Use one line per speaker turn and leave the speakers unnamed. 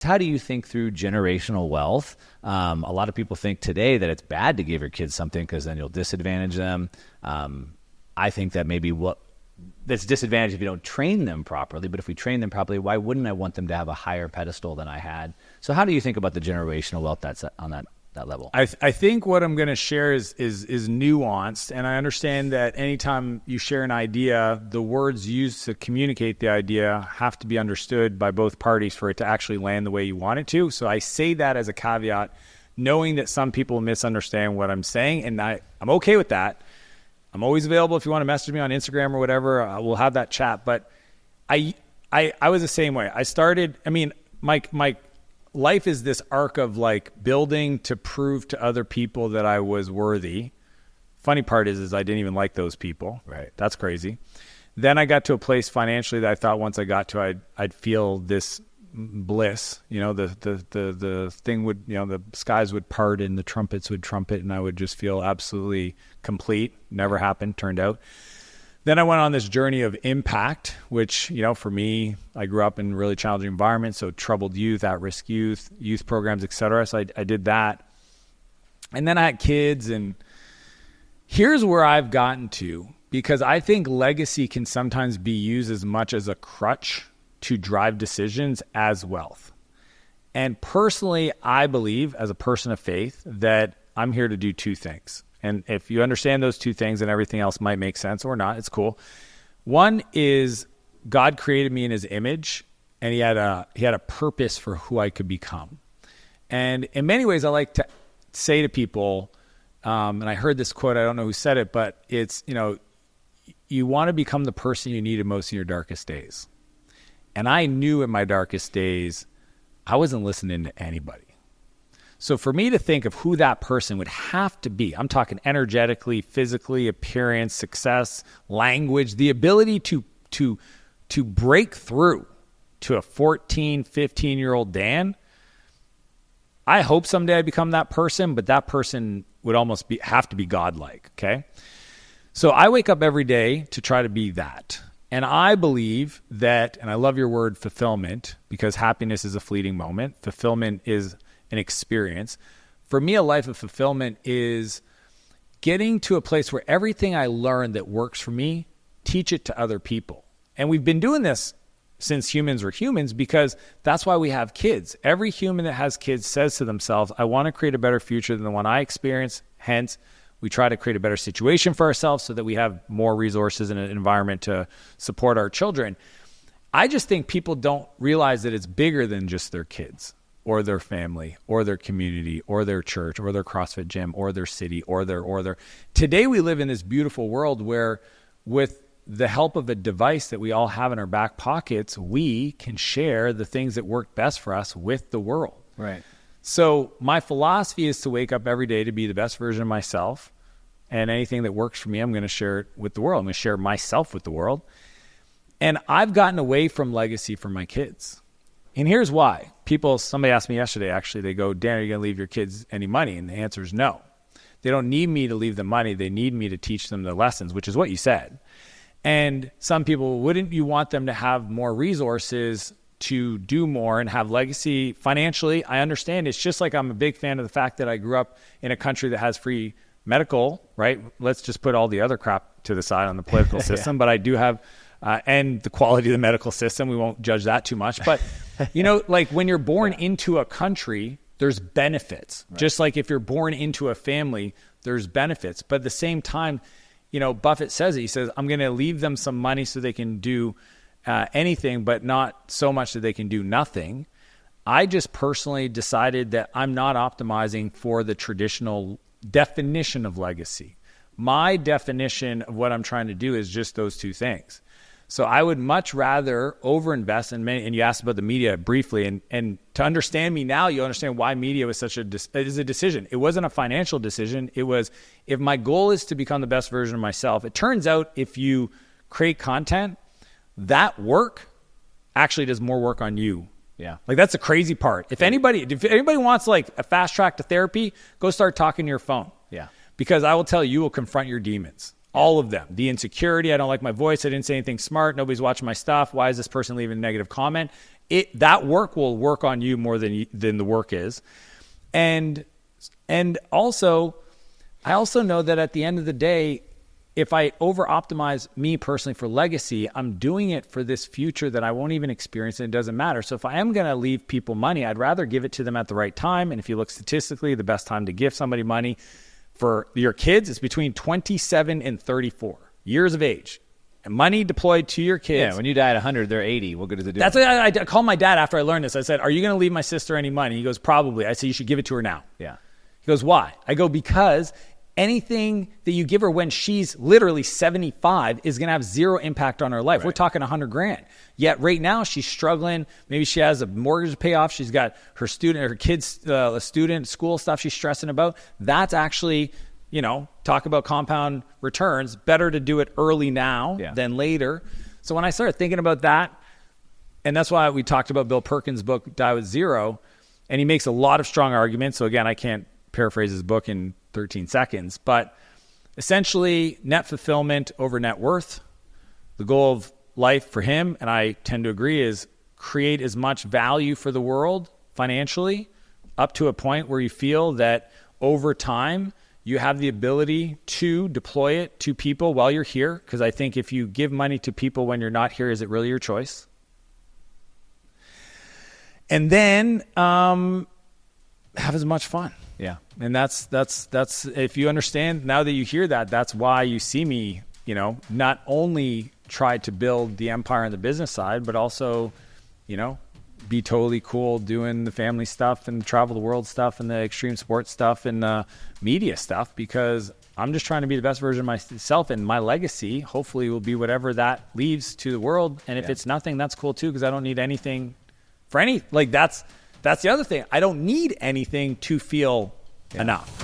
How do you think through generational wealth? A lot of people think today that it's bad to give your kids something because then you'll disadvantage them. I think that maybe that's disadvantage if you don't train them properly. But if we train them properly, why wouldn't I want them to have a higher pedestal than I had? So how do you think about the generational wealth that's on that level?
I think what I'm going to share is nuanced, and I understand that anytime you share an idea, the words used to communicate the idea have to be understood by both parties for it to actually land the way you want it to. So I say that as a caveat, knowing that some people misunderstand what I'm saying, and I'm okay with that. I'm always available if you want to message me on Instagram or whatever. We'll have that chat. But I was the same way. My life is this arc of like building to prove to other people that I was worthy. Funny part is I didn't even like those people.
Right.
That's crazy. Then I got to a place financially that I thought once I got to, I'd feel this bliss. The thing would, the skies would part and the trumpets would trumpet and I would just feel absolutely complete. Never happened, turned out. Then I went on this journey of impact, which, for me, I grew up in really challenging environments. So troubled youth, at-risk youth programs, et cetera. So I did that. And then I had kids, and here's where I've gotten to, because I think legacy can sometimes be used as much as a crutch to drive decisions as wealth. And personally, I believe as a person of faith that I'm here to do two things. And if you understand those two things, then everything else might make sense or not. It's cool. One is God created me in his image, and he had a purpose for who I could become. And in many ways, I like to say to people, and I heard this quote, I don't know who said it, but it's, you want to become the person you need most in your darkest days. And I knew in my darkest days, I wasn't listening to anybody. So for me to think of who that person would have to be, I'm talking energetically, physically, appearance, success, language, the ability to break through to a 14, 15-year-old Dan. I hope someday I become that person, but that person would almost have to be godlike, okay? So I wake up every day to try to be that. And I believe that, and I love your word fulfillment, because happiness is a fleeting moment. Fulfillment is an experience. For me, a life of fulfillment is getting to a place where everything I learn that works for me, teach it to other people. And we've been doing this since humans were humans, because that's why we have kids. Every human that has kids says to themselves, I want to create a better future than the one I experienced. Hence, we try to create a better situation for ourselves so that we have more resources and an environment to support our children. I just think people don't realize that it's bigger than just their kids or their family or their community or their church or their CrossFit gym or their city or their. Today we live in this beautiful world where with the help of a device that we all have in our back pockets, we can share the things that work best for us with the world.
Right.
So my philosophy is to wake up every day to be the best version of myself, and anything that works for me, I'm going to share it with the world. I'm going to share myself with the world. And I've gotten away from legacy for my kids. And here's why. Somebody asked me yesterday, actually, they go, Dan, are you going to leave your kids any money? And the answer is no. They don't need me to leave them money. They need me to teach them the lessons, which is what you said. And some people, wouldn't you want them to have more resources to do more and have legacy financially? I understand. It's just like I'm a big fan of the fact that I grew up in a country that has free medical, right? Let's just put all the other crap to the side on the political system. But I do have, and the quality of the medical system, we won't judge that too much. But, like when you're born into a country, there's benefits. Right. Just like if you're born into a family, there's benefits. But at the same time, Buffett says it. He says, I'm going to leave them some money so they can do anything, but not so much that they can do nothing. I just personally decided that I'm not optimizing for the traditional definition of legacy. My definition of what I'm trying to do is just those two things. So I would much rather overinvest in many, and you asked about the media briefly, and to understand me now, you understand why media was it is a decision. It wasn't a financial decision. It was, if my goal is to become the best version of myself, it turns out if you create content, that work actually does more work on you.
Yeah.
Like that's the crazy part. If anybody wants like a fast track to therapy, go start talking to your phone.
Yeah.
Because I will tell you will confront your demons. All of them. The insecurity, I don't like my voice, I didn't say anything smart, nobody's watching my stuff, why is this person leaving a negative comment? that work will work on you more than the work is. And also, I also know that at the end of the day, if I over optimize me personally for legacy, I'm doing it for this future that I won't even experience, and it doesn't matter. So if I am going to leave people money, I'd rather give it to them at the right time. And if you look statistically, the best time to give somebody money for your kids is between 27 and 34 years of age. And money deployed to your kids.
Yeah, when you die at 100, they're 80. What good does it do?
That's what I called my dad after I learned this. I said, "Are you going to leave my sister any money?" He goes, "Probably." I said, "You should give it to her now."
Yeah.
He goes, "Why?" I go, "Because anything that you give her when she's literally 75 is going to have zero impact on her life." Right. We're talking $100,000. Yet right now she's struggling. Maybe she has a mortgage to pay off. She's got her kids, student school stuff she's stressing about. That's actually, talk about compound returns. Better to do it early now than later. So when I started thinking about that, and that's why we talked about Bill Perkins' book, Die with Zero, and he makes a lot of strong arguments. So again, I can't paraphrase his book in 13 seconds, but essentially net fulfillment over net worth. The goal of life for him, and I tend to agree, is create as much value for the world financially up to a point where you feel that over time you have the ability to deploy it to people while you're here. Because I think if you give money to people when you're not here, is it really your choice? And then have as much fun.
Yeah.
And that's if you understand now that you hear that, that's why you see me, not only try to build the empire on the business side, but also, be totally cool doing the family stuff and travel the world stuff and the extreme sports stuff and the media stuff, because I'm just trying to be the best version of myself, and my legacy hopefully will be whatever that leaves to the world. And if it's nothing, that's cool too, because I don't need anything for any, that's the other thing. I don't need anything to feel enough.